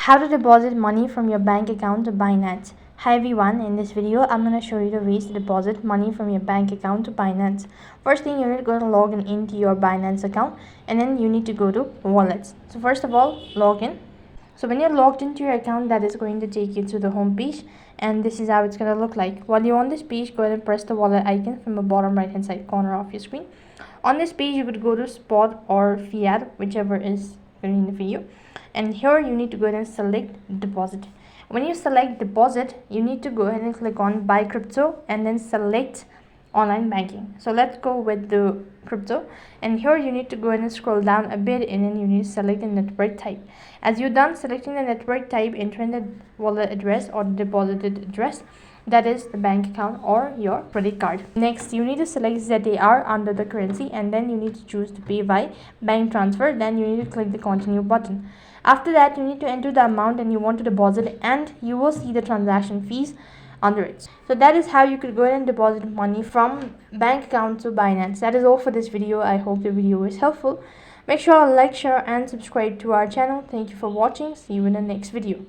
How to deposit money from your bank account to Binance. Hi everyone, in this video I'm going to show you the ways to deposit money from your bank account to Binance. First thing, you need to go to log into your Binance account, and then you need to go to wallets. So first of all, log in. So when you're logged into your account, that is going to take you to the home page, and this is how it's going to look like. While you're on this page, go ahead and press the wallet icon from the bottom right hand side corner of your screen. On this page, you could go to spot or fiat, whichever is convenient for you, and here you need to go ahead and select deposit. When you select deposit, you need to go ahead and click on buy crypto and then select online banking. So let's go with the crypto, and here you need to go ahead and scroll down a bit, and then you need to select the network type. As you're done selecting the network type, enter in the wallet address or the deposited address, that is the bank account or your credit card. Next, you need to select ZAR under the currency, and then you need to choose to pay by bank transfer. Then you need to click the continue button. After that, you need to enter the amount and you want to deposit, and you will see the transaction fees under it. So that is how you could go ahead and deposit money from bank account to Binance. That is all for this video. I hope the video is helpful. Make sure to like, share and subscribe to our channel. Thank you for watching. See you in the next video.